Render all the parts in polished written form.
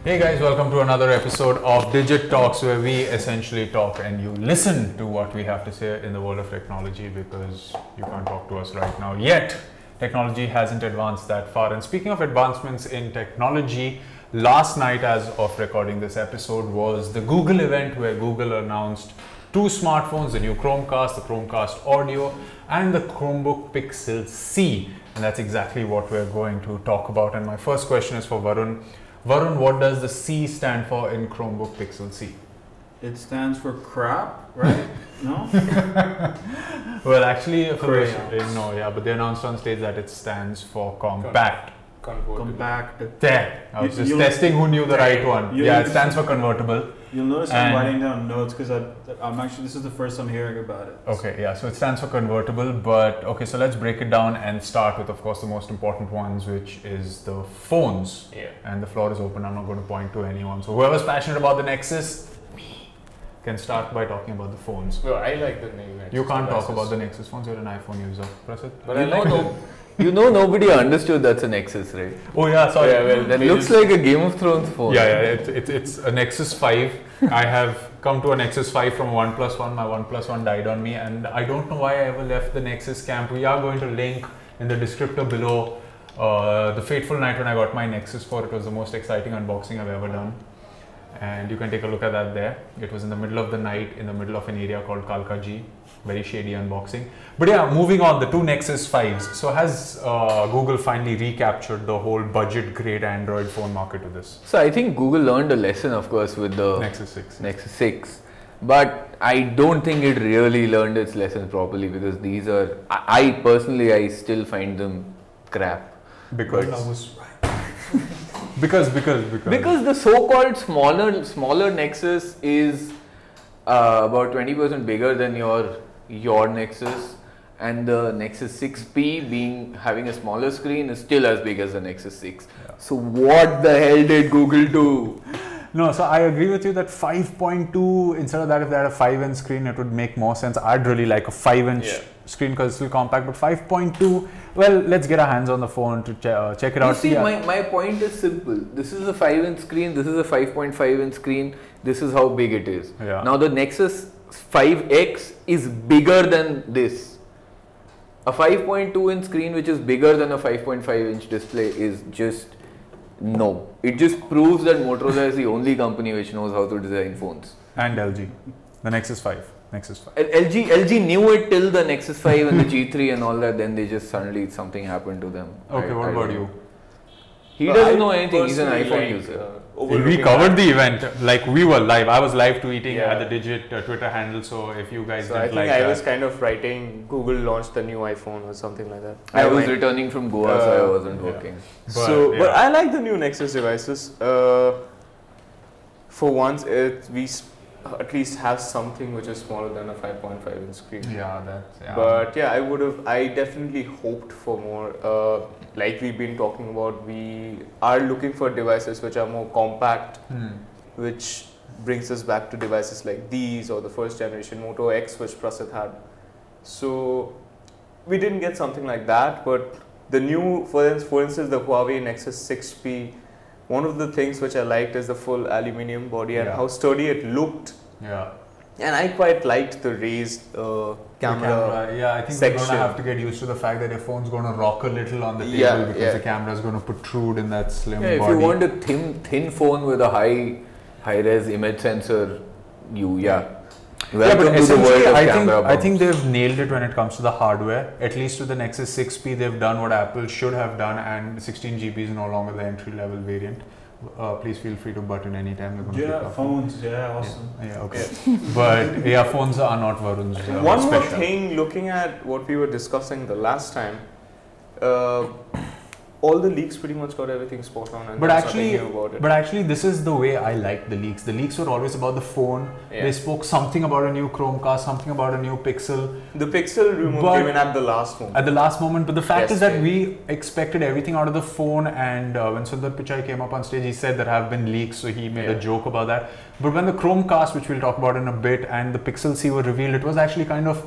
Hey guys, welcome to another episode of Digit Talks, where we essentially talk and you listen to what we have to say in the world of technology, because you can't talk to us right now yet. Technology hasn't advanced that far. And speaking of advancements in technology, last night as of recording this episode was the Google event, where Google announced two smartphones, the new Chromecast, the Chromecast Audio, and the Chromebook Pixel C. And that's exactly what we're going to talk about. And my first question is for Varun. Varun, what does the C stand for in Chromebook Pixel C? It stands for crap, right? No? Well, actually, but they announced on stage that it stands for compact. Compact. There. I was just testing who knew the right one. Yeah, it stands for convertible. You'll notice I'm writing down notes because I'm actually, this is the first I'm hearing about it. Okay, yeah, so it stands for convertible, but okay, so let's break it down and start with, of course, the most important ones, which is the phones. Yeah. And the floor is open, I'm not going to point to anyone. So whoever's passionate about the Nexus, can start by talking about the phones. Well, I like the new Nexus. You can't devices. talk about the Nexus phones, you're an iPhone user. Prasid? But I like the... You know, nobody understood that's a Nexus, right? Oh yeah, sorry. Yeah, well, That looks like a Game of Thrones phone. Yeah, it's a Nexus 5. I have come to a Nexus 5 from OnePlus One. My OnePlus One died on me, and I don't know why I ever left the Nexus camp. We are going to link in the descriptor below the fateful night when I got my Nexus 4. It was the most exciting unboxing I've ever done. And you can take a look at that there. It was in the middle of the night, in the middle of an area called Kalkaji. Very shady unboxing. But yeah, moving on, the two Nexus 5s. So has Google finally recaptured the whole budget grade Android phone market to this? So I think Google learned a lesson, of course, with the Nexus 6. Nexus 6. But I don't think it really learned its lesson properly, because these are, I personally, I still find them crap. Because I was right. because the so-called smaller Nexus is about 20% bigger than your Nexus, and the Nexus 6P having a smaller screen is still as big as the Nexus 6. Yeah. So what the hell did Google do? No, so I agree with you that 5.2, instead of that, if they had a 5-inch screen, it would make more sense. I'd really like a 5-inch screen because it's still compact, but 5.2, well, let's get our hands on the phone to check it out. See, my point is simple. This is a 5-inch screen, this is a 5.5-inch screen, this is how big it is. Yeah. Now the Nexus 5X is bigger than this. A 5.2-inch screen which is bigger than a 5.5-inch display is just... no. It just proves that Motorola is the only company which knows how to design phones. And LG. The Nexus 5. LG knew it till the Nexus 5 and the G3 and all that, then they just suddenly something happened to them. Okay, what about you? He doesn't know anything, he's an iPhone user. We covered the event, like we were live. I was live tweeting at the Digit Twitter handle, so if you guys didn't like that. I was kind of writing, Google launched the new iPhone or something like that. I was returning from Goa, so I wasn't working. But I like the new Nexus devices. For once, we at least have something which is smaller than a 5.5-inch screen. But yeah, I definitely hoped for more. Like we've been talking about, we are looking for devices which are more compact, which brings us back to devices like these or the first generation Moto X which Prasid had. So we didn't get something like that, but the new, for instance, the Huawei Nexus 6P, one of the things which I liked is the full aluminium body and how sturdy it looked. Yeah. And I quite liked the raised camera. Yeah, I think we're going to have to get used to the fact that your phone's going to rock a little on the table because the camera is going to protrude in that slim body. If you want a thin phone with a high-res image sensor, welcome to the world of camera. I think they've nailed it when it comes to the hardware. At least with the Nexus 6P, they've done what Apple should have done, and 16 GB is no longer the entry-level variant. Please feel free to butt in anytime. Phones, awesome. Yeah, okay. But phones are not Varun's One more thing, looking at what we were discussing the last time, all the leaks pretty much got everything spot on, and but actually this is the way I like the leaks. The leaks were always about the phone. They spoke something about a new Chromecast, something about a new Pixel. The Pixel rumor came in at the last moment. At the last moment, but the fact is that we expected everything out of the phone, and when Sundar Pichai came up on stage, he said there have been leaks, so he made a joke about that. But when the Chromecast, which we'll talk about in a bit, and the Pixel C were revealed, it was actually kind of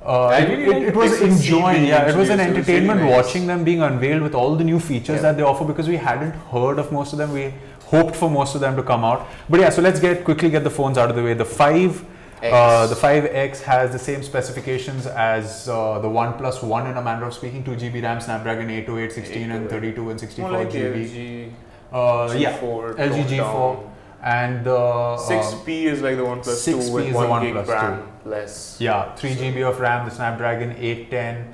it was enjoying, it was an entertainment watching them being unveiled with all the new features that they offer, because we hadn't heard of most of them. We hoped for most of them to come out. But yeah, so let's quickly get the phones out of the way. The 5X has the same specifications as the OnePlus One in a manner of speaking. 2GB RAM, Snapdragon 808, 16 and 32 and 64 like GB. G4 LG G4. And the 6P is like the OnePlus 2 with 1 gig RAM less. Yeah, 3GB of RAM, the Snapdragon 810,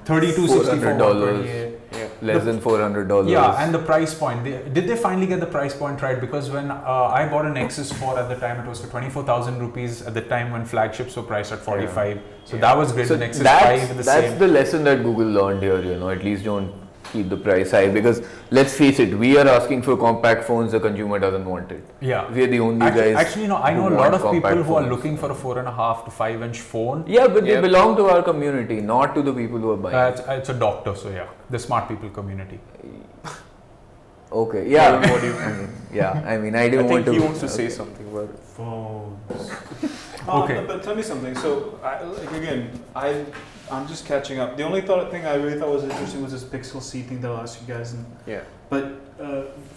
3264, $400. Yeah. Less than $400. Yeah, and the price point. Did they finally get the price point right? Because when I bought a Nexus 4 at the time, it was for 24,000 rupees at the time when flagships were priced at 45. So that was great. So the Nexus 5 the that's the lesson that Google learned here, at least don't keep the price high, because let's face it, we are asking for compact phones, the consumer doesn't want it. Yeah, we are the only guys. Actually, no, I know a lot of people who are looking for a 4.5 to 5-inch phone. Yeah, but they belong to our community, not to the people who are buying. It's a doctor, so yeah, the smart people community. Okay, yeah. What do you I didn't want to. He wants to say something about it. Phones. Okay. But tell me something. So, I'm just catching up. The only thing I really thought was interesting was this Pixel C thing that I'll ask you guys. But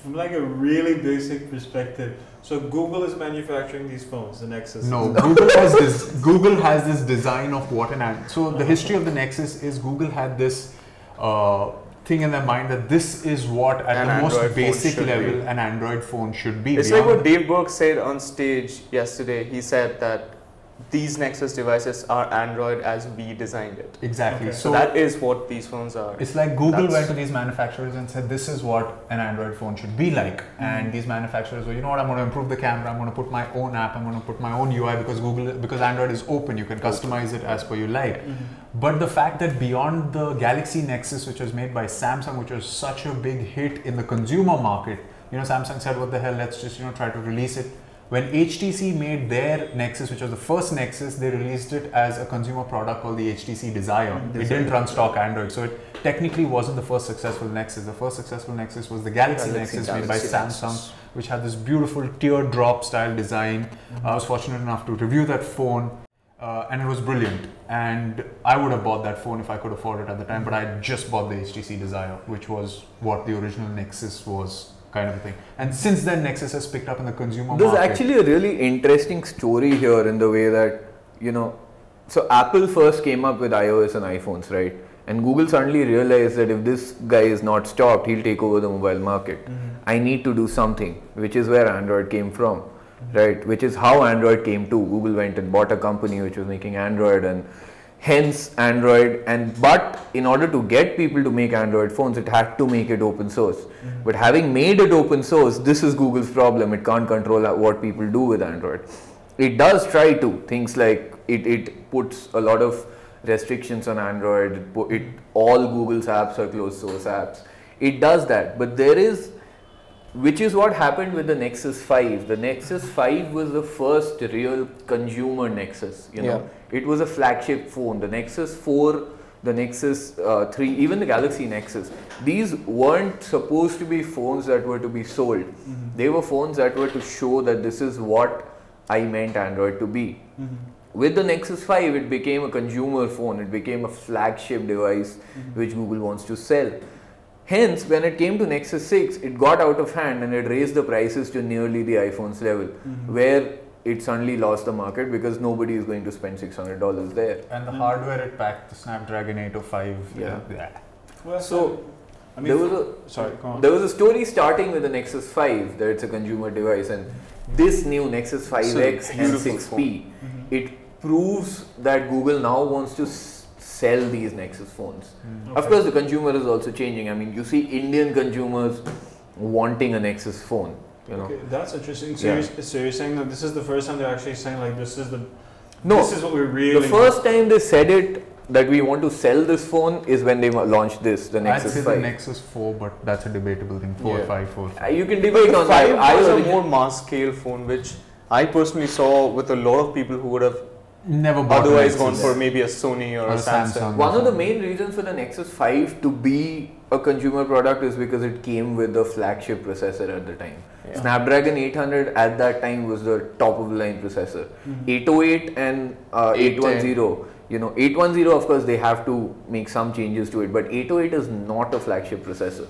from like a really basic perspective, so Google is manufacturing these phones, the Nexus. No, Google has this design of what so the history of the Nexus is Google had this thing in their mind that this is what at the most basic level an Android phone should be. It's like what Dave Burke said on stage yesterday. He said that these Nexus devices are Android as we designed it. Exactly. So that is what these phones are. It's like Google went to these manufacturers and said, this is what an Android phone should be like. And these manufacturers were, you know what, I'm going to improve the camera, I'm going to put my own app, I'm going to put my own UI because Android is open, you can customize it as per you like. But the fact that beyond the Galaxy Nexus, which was made by Samsung, which was such a big hit in the consumer market, Samsung said, what the hell, let's just, try to release it. When HTC made their Nexus, which was the first Nexus, they released it as a consumer product called the HTC Desire. It didn't run stock Android, so it technically wasn't the first successful Nexus. The first successful Nexus was the Galaxy Nexus made by Samsung, which had this beautiful teardrop style design. I was fortunate enough to review that phone, and it was brilliant. And I would have bought that phone if I could afford it at the time, but I just bought the HTC Desire, which was what the original Nexus was. Kind of a thing. And since then, Nexus has picked up in the consumer market. There's actually a really interesting story here in the way that, so Apple first came up with iOS and iPhones, right? And Google suddenly realized that if this guy is not stopped, he'll take over the mobile market. I need to do something, which is where Android came from, right? Which is how Android came to. Google went and bought a company which was making Android, and hence Android, but in order to get people to make Android phones, it had to make it open source. But having made it open source, this is Google's problem. It can't control what people do with Android. It does try to. Things like it puts a lot of restrictions on Android. All Google's apps are closed source apps. It does that. But which is what happened with the Nexus 5. The Nexus 5 was the first real consumer Nexus. It was a flagship phone. The Nexus 4, the Nexus 3, even the Galaxy Nexus. These weren't supposed to be phones that were to be sold. They were phones that were to show that this is what I meant Android to be. With the Nexus 5, it became a consumer phone. It became a flagship device which Google wants to sell. Hence, when it came to Nexus 6, it got out of hand and it raised the prices to nearly the iPhone's level, where it suddenly lost the market because nobody is going to spend $600 there. And the hardware it packed, the Snapdragon 805. Well, so there was a story starting with the Nexus 5 that it's a consumer device, and this new Nexus 5X and 6P, it proves that Google now wants to sell these Nexus phones. Of course, the consumer is also changing. I mean, you see Indian consumers wanting a Nexus phone. Okay, that's interesting. So, you're saying that this is the first time they're actually saying like this is what we're really. The first time they said it that we want to sell this phone is when they launched the Nexus 5. I'd say the Nexus 4, but that's a debatable thing. 4, 5, 4. You can debate on that. 5 was a more mass scale phone, which I personally saw with a lot of people who would have never bought otherwise gone for maybe a Sony or a Samsung. One of the main reasons for the Nexus 5 to be a consumer product is because it came with the flagship processor at the time. Snapdragon 800 at that time was the top of the line processor. 808 and 810. 810, of course, they have to make some changes to it, but 808 is not a flagship processor.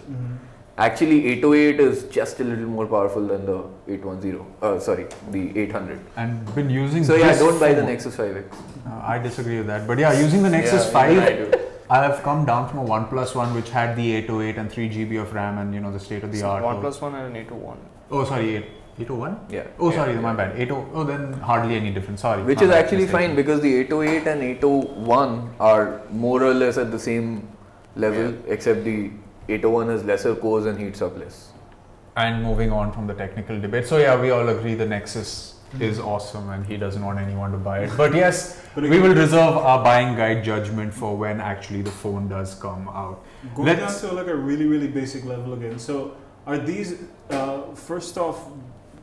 Actually, 808 is just a little more powerful than the 810. Sorry, the 800. And been using. So yeah, don't buy the Nexus 5X. I disagree with that. But yeah, using the Nexus 5, I have come down from a OnePlus One which had the 808 and 3 GB of RAM and the state of the art. OnePlus One and an 801. Oh, sorry, 801? Yeah. Oh, sorry, my bad. 80. Oh, then hardly any difference. Sorry. Which is actually fine because the 808 and 801 are more or less at the same level, except the 801 has lesser cores and heats up less. And moving on from the technical debate. So yeah, we all agree the Nexus is awesome and he doesn't want anyone to buy it. But yes, we will reserve our buying guide judgment for when actually the phone does come out. Going down to like a really basic level again. So are these, first off,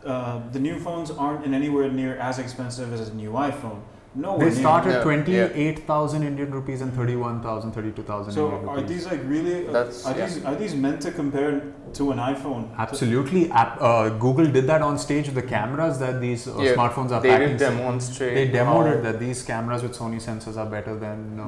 the new phones aren't in anywhere near as expensive as a new iPhone. No, they start at 28,000 Indian rupees and 31,000, 32,000 so Indian rupees. Are these like really, are these meant to compare to an iPhone? Absolutely. Google did that on stage with the cameras that these smartphones are packing. They did demonstrate. They demoed that these cameras with Sony sensors are better than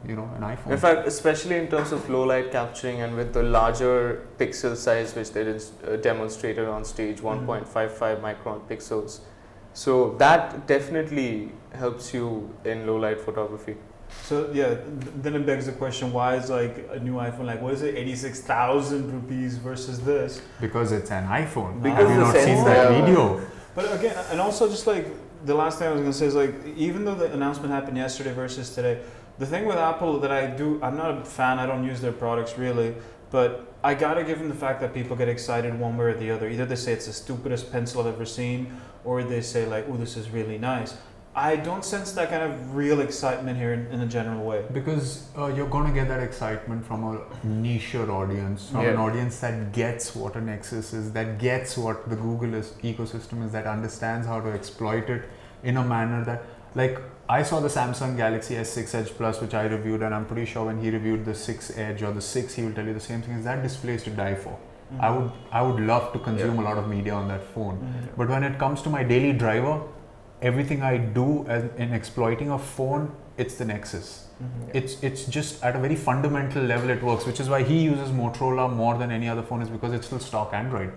an iPhone. In fact, especially in terms of low light capturing and with the larger pixel size which they demonstrated on stage, 1.55 micron pixels. So that definitely helps you in low light photography. So yeah, then it begs the question: why is like a new iPhone like what is it, 86,000 rupees versus this? Because it's an iPhone. Because have you not seen that video? But again, and also just like the last thing I was gonna say is like even though the announcement happened yesterday versus today, the thing with Apple that I'm not a fan. I don't use their products really, but I gotta give them the fact that people get excited one way or the other. Either they say it's the stupidest pencil I've ever seen, or they say like, "Oh, this is really nice." I don't sense that kind of real excitement here in a general way. Because you're going to get that excitement from a niche audience, from an audience that gets what a Nexus is, that gets what the Google ecosystem is, that understands how to exploit it in a manner that, like, I saw the Samsung Galaxy S6 Edge Plus, which I reviewed, and I'm pretty sure when he reviewed the 6 Edge or the 6, he will tell you the same thing, is that display is to die for. I would love to consume a lot of media on that phone. But when it comes to my daily driver, everything I do in exploiting a phone, it's the Nexus. It's just at a very fundamental level it works, which is why he uses Motorola more than any other phone, is because it's still stock Android.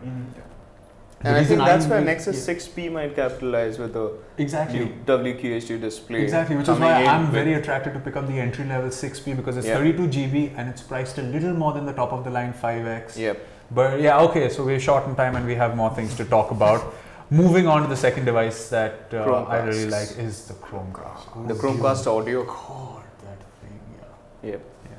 And I think that's where Nexus 6P might capitalize with the new WQHD display. Exactly, which is why I'm very attracted to pick up the entry level 6P because it's 32 GB and it's priced a little more than the top of the line 5X. But yeah, okay, so we're short on time and we have more things to talk about. Moving on to the second device that I really like is the Chromecast. The Chromecast audio. God, that thing,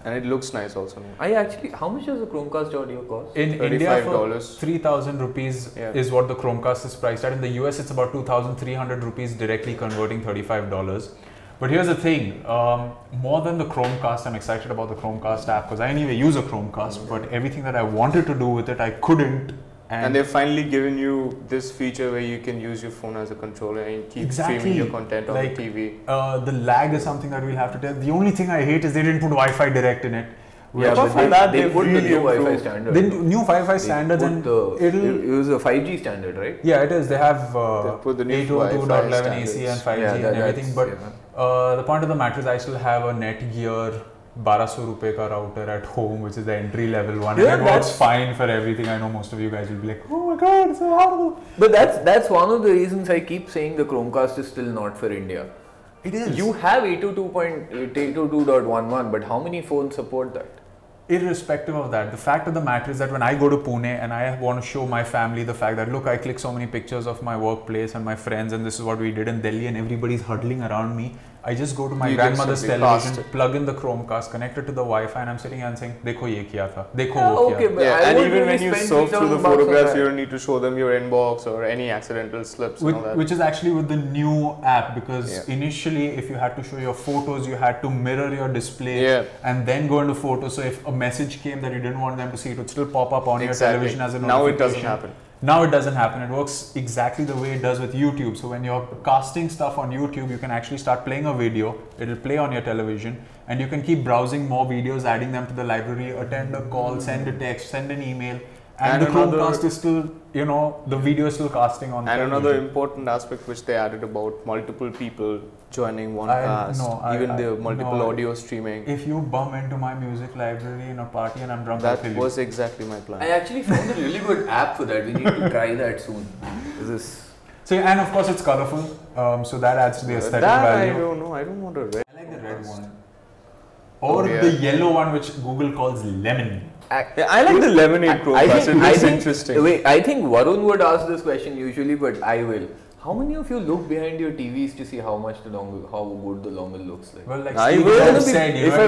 And it looks nice also. How much does the Chromecast audio cost? In India, for 3,000 rupees is what the Chromecast is priced at. In the US, it's about 2,300 rupees directly converting $35. But here's the thing, more than the Chromecast, I'm excited about the Chromecast app because I anyway use a Chromecast, but everything that I wanted to do with it, I couldn't. And they've finally given you this feature where you can use your phone as a controller and keep streaming your content on the TV. The lag is something that we'll have to tell. The only thing I hate is they didn't put Wi-Fi direct in it. Yeah, but for that they put the new Wi-Fi standard. The new Wi-Fi standards and it'll use a 5G standard, right? Yeah, it is. They have 802.11 AC and 5G and everything. But the point of the matter is I still have a Netgear 1200 rupees ka router at home, which is the entry level one, and it works fine for everything. I know most of you guys will be like, oh my god, it's so horrible. But that's one of the reasons I keep saying the Chromecast is still not for India. It is. You have 802.11, but how many phones support that? Irrespective of that, the fact of the matter is that when I go to Pune and I want to show my family the fact that look, I click so many pictures of my workplace and my friends and this is what we did in Delhi and everybody's huddling around me, I just go to my grandmother's television, plug in the Chromecast, connect it to the Wi-Fi, and I'm sitting here and saying, "Dekho ye kiya tha, dekho wo kiya tha." And even when you surf through the photographs, you don't need to show them your inbox or any accidental slips. Which is actually with the new app, because initially, if you had to show your photos, you had to mirror your display and then go into photos. So if a message came that you didn't want them to see, it would still pop up on your television as a notification. Now it doesn't happen. Now it doesn't happen. It works exactly the way it does with YouTube. So when you're casting stuff on YouTube, you can actually start playing a video. It'll play on your television and you can keep browsing more videos, adding them to the library, attend a call, send a text, send an email. And the Chromecast is still, you know, the video is still casting on. And another important aspect which they added about multiple people joining one cast, even the multiple audio streaming. If you bum into my music library in a party and I'm drunk, that was exactly my plan. I actually found a really good app for that. We need to try that soon. So, and of course it's colorful, so that adds to the aesthetic value. I don't know. I don't want a red. I like the red one. Or the yellow one, which Google calls lemon. I like the lemonade Chromecast. It looks interesting. Wait, I think Varun would ask this question usually, but I will. How many of you look behind your TVs to see how good the dongle looks like? Well, like I will. said, if I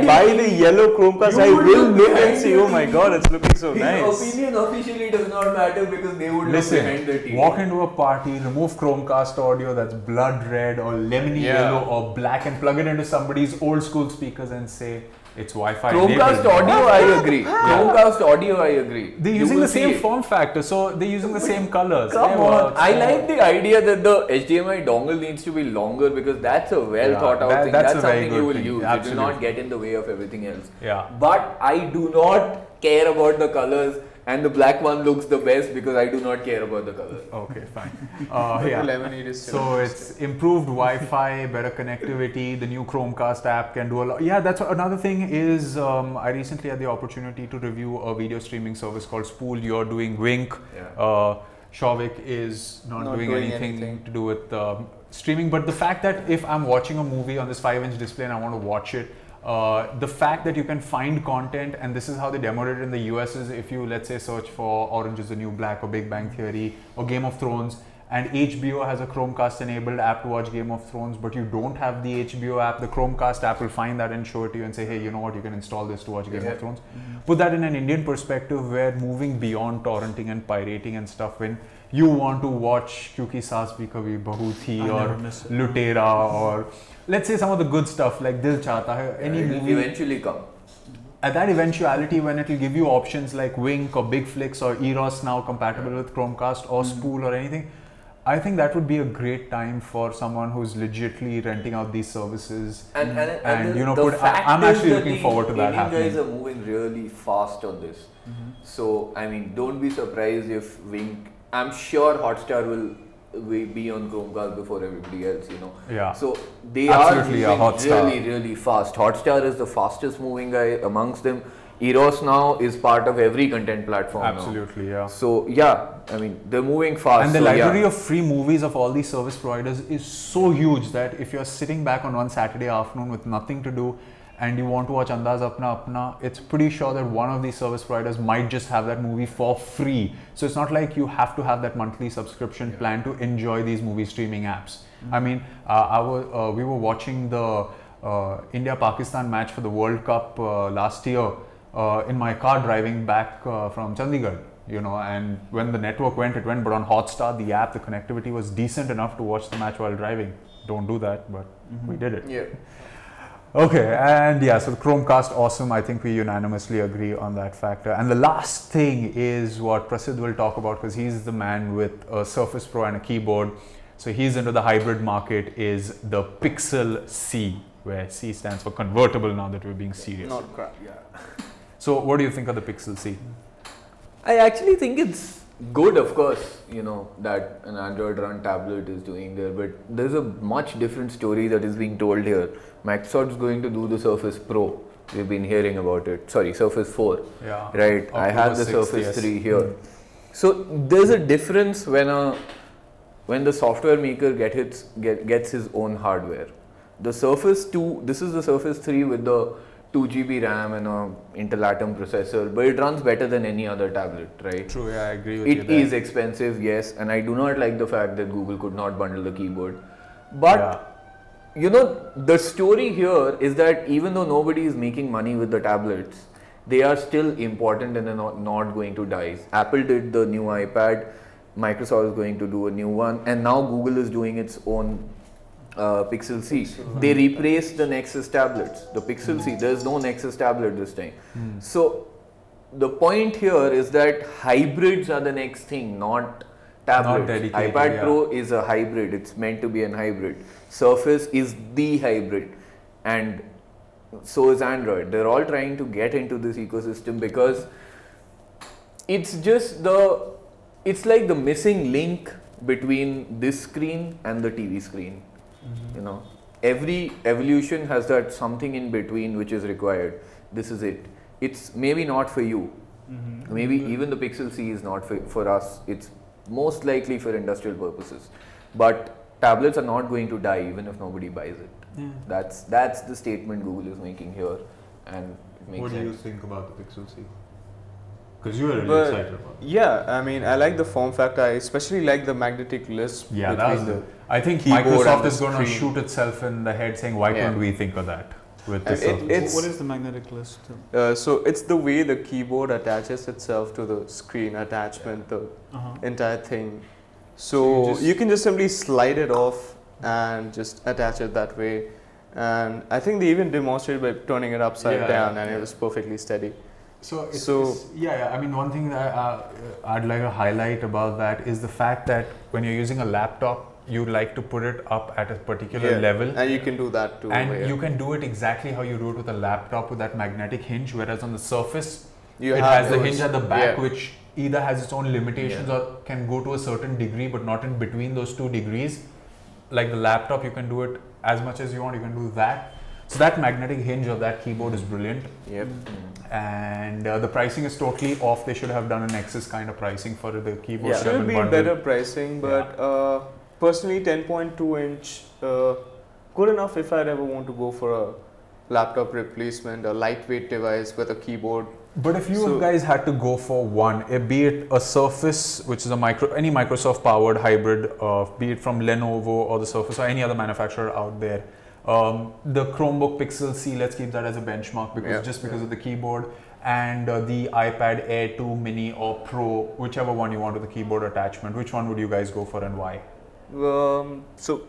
buy the yellow Chromecast, I will look and see. Oh my God, it's looking so nice. His opinion officially does not matter because they would look behind the TV. Walk into a party, remove Chromecast audio that's blood red or lemony yellow or black, and plug it into somebody's old school speakers and say, it's Wi-Fi Chromecast audio, I agree. Chromecast audio, I agree. They're using the same form factor, so they're using the same colors. Come on. I like the idea that the HDMI dongle needs to be longer because that's a well thought out thing. That's something you will use. It will not get in the way of everything else. Yeah. But I do not care about the colors. And the black one looks the best because I do not care about the color. Okay, fine. So it's improved Wi-Fi, better connectivity. The new Chromecast app can do a lot. Yeah, that's another thing is I recently had the opportunity to review a video streaming service called Spool. You're doing Wink. Yeah. Shavik is not doing anything to do with streaming. But the fact that if I'm watching a movie on this 5-inch display and I want to watch it, the fact that you can find content, and this is how they demoed it in the US, is if you, let's say, search for Orange is the New Black or Big Bang Theory or Game of Thrones, and HBO has a Chromecast enabled app to watch Game of Thrones, but you don't have the HBO app, the Chromecast app will find that and show it to you and say, hey, you know what, you can install this to watch Game of Thrones. Put that in an Indian perspective, where moving beyond torrenting and pirating and stuff, when you want to watch Kyunki Saas Bhi Kabhi Bahu Thi or Lutera, or let's say some of the good stuff like Dil Chahta Hai, any movie eventually come. At that eventuality, when it will give you options like Wink or Big Flicks or Eros now compatible with Chromecast or Spool or anything, I think that would be a great time for someone who's legitimately renting out these services. And you know, I'm actually looking forward to that happening. Indian guys are moving really fast on this. So, I mean, don't be surprised if Wink, I'm sure Hotstar will be on Chromecast before everybody else, you know. Yeah. So they are moving really fast. Hotstar is the fastest moving guy amongst them. Eros now is part of every content platform. Absolutely, yeah. So yeah, I mean, they're moving fast. And the library of free movies of all these service providers is so huge that if you're sitting back on one Saturday afternoon with nothing to do and you want to watch Andaz Apna Apna, it's pretty sure that one of these service providers might just have that movie for free. So it's not like you have to have that monthly subscription plan to enjoy these movie streaming apps. I mean, we were watching the India-Pakistan match for the World Cup last year in my car driving back from Chandigarh, you know, and when the network went, it went, but on Hotstar, the app, the connectivity was decent enough to watch the match while driving. Don't do that, but we did it. Yeah. Okay, and yeah, so the Chromecast, awesome. I think we unanimously agree on that factor. And the last thing is what Prasidh will talk about, because he's the man with a Surface Pro and a keyboard. So he's into the hybrid market, is the Pixel C, where C stands for convertible now that we're being serious. Not crap, yeah. So what do you think of the Pixel C? I actually think it's good, of course, you know, that an Android run tablet is doing there, but there's a much different story that is being told here. Microsoft's going to do the Surface Pro. We've been hearing about it. Sorry, Surface 4. Yeah. Right. I have the Surface 3 here. So there's a difference when the software maker gets his own hardware. The Surface 2, this is the Surface 3 with the 2 GB RAM and a Intel Atom processor, but it runs better than any other tablet, right? True, yeah, I agree with you. It is expensive, yes, and I do not like the fact that Google could not bundle the keyboard. But you know, the story here is that even though nobody is making money with the tablets, they are still important and they're not going to die. Apple did the new iPad, Microsoft is going to do a new one, and now Google is doing its own Pixel C. They replaced the Nexus tablets. The Pixel C, there's no Nexus tablet this time. So the point here is that hybrids are the next thing, not tablets. iPad Pro is a hybrid. It's meant to be an hybrid. Surface is the hybrid, and so is Android. They're all trying to get into this ecosystem because it's just it's like the missing link between this screen and the TV screen. You know, every evolution has that something in between which is required. This is it. It's maybe not for you. Maybe even the Pixel C is not for us. It's most likely for industrial purposes. But tablets are not going to die even if nobody buys it. That's the statement Google is making here, and it makes what sense. do you think about the Pixel C? Because you were really excited about it. Yeah, I mean, I like the form factor. I especially like the magnetic lisp. Yeah, I think Microsoft is going to shoot itself in the head saying, why can't we think of that with this Surface? What is the magnetic lisp? So it's the way the keyboard attaches itself to the screen attachment, the entire thing. So you can just simply slide it off and just attach it that way. And I think they even demonstrated by turning it upside down, and it was perfectly steady. I mean, one thing that I'd like to highlight about that is the fact that when you're using a laptop, you like to put it up at a particular level. And you can do that too. And you can do it exactly how you do it with a laptop with that magnetic hinge, whereas on the Surface, it has the hinge at the back, which either has its own limitations or can go to a certain degree, but not in between those 2 degrees. Like the laptop, you can do it as much as you want, you can do that. So that magnetic hinge of that keyboard is brilliant. And the pricing is totally off. They should have done a Nexus kind of pricing for the keyboard. Should have been better pricing, but personally 10.2 inch, good enough if I'd ever want to go for a laptop replacement, a lightweight device with a keyboard. But if you guys had to go for one, be it a Surface, which is any Microsoft powered hybrid, be it from Lenovo or the Surface or any other manufacturer out there, the Chromebook Pixel C, let's keep that as a benchmark because of the keyboard, and the iPad Air 2 Mini or Pro, whichever one you want with the keyboard attachment, which one would you guys go for and why? So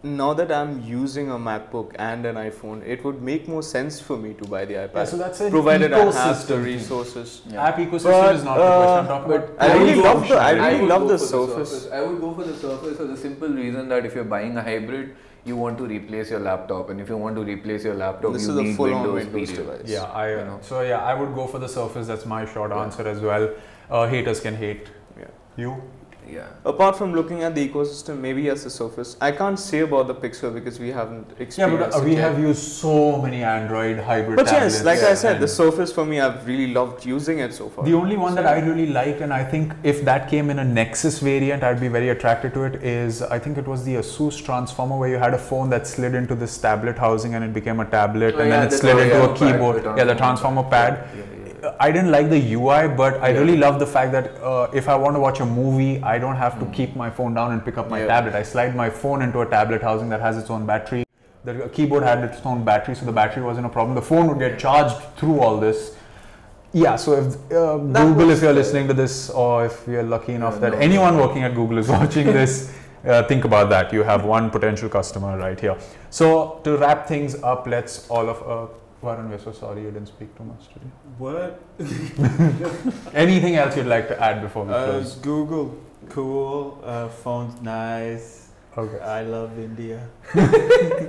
now that I'm using a MacBook and an iPhone, it would make more sense for me to buy the iPad. So that's an provided I have the resources. App ecosystem is not the question I'm talking about. I really love the Surface. I would go for the Surface for the simple reason that if you're buying a hybrid, you want to replace your laptop, and if you want to replace your laptop, you need Windows device. I would go for the Surface. That's my short answer as well. Haters can hate. You? Yeah. Apart from looking at the ecosystem, maybe as a Surface, I can't say about the Pixel because we haven't experienced we have used so many Android hybrid tablets. But yes, like I said, the Surface for me, I've really loved using it so far. The only one that I really liked, and I think if that came in a Nexus variant, I'd be very attracted to it, is I think it was the Asus Transformer, where you had a phone that slid into this tablet housing and it became a tablet, and then it slid into a keyboard. The Transformer pad. I didn't like the UI, but I really love the fact that if I want to watch a movie, I don't have to keep my phone down and pick up my tablet. I slide my phone into a tablet housing that has its own battery. The keyboard had its own battery, so the battery wasn't a problem. The phone would get charged through all this. Yeah, so if Google, if you're listening to this, or if you're lucky enough that anyone working at Google is watching this, think about that. You have one potential customer right here. So to wrap things up, let's all of Varun, we're so sorry you didn't speak too much today. What? Anything else you'd like to add before we close? Google, cool. Phone's nice. Okay. I love India.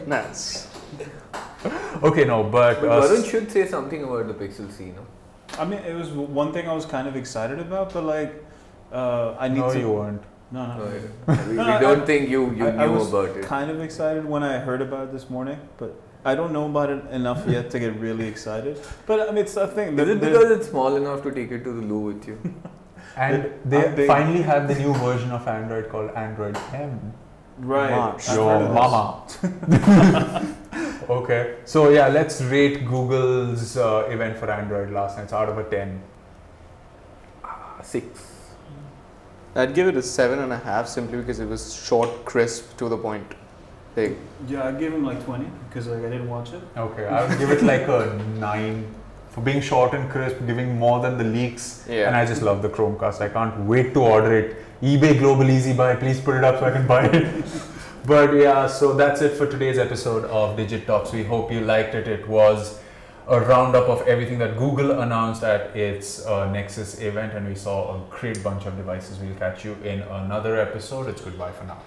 Nice. Okay, no, but Varun should say something about the Pixel C, no? I mean, it was one thing I was kind of excited about, but like, I need to. No, you weren't. No. We don't think you knew about it. Kind of excited when I heard about it this morning, but I don't know about it enough yet to get really excited. But I mean, it's a thing. Is it because it's small enough to take it to the loo with you? And they finally have the new version of Android called Android M. Right. Your mama. Okay. So yeah, let's rate Google's event for Android last night. It's out of a 10. 6. I'd give it a 7.5 simply because it was short, crisp, to the point. Thing. Yeah, I'd give him like 20 because like I didn't watch it. Okay, I would give it like a 9 for being short and crisp, giving more than the leaks. And I just love the Chromecast. I can't wait to order it. eBay Global Easy Buy, please put it up so I can buy it. But yeah, so that's it for today's episode of Digit Talks. We hope you liked it. It was a roundup of everything that Google announced at its Nexus event, and we saw a great bunch of devices. We'll catch you in another episode. It's goodbye for now.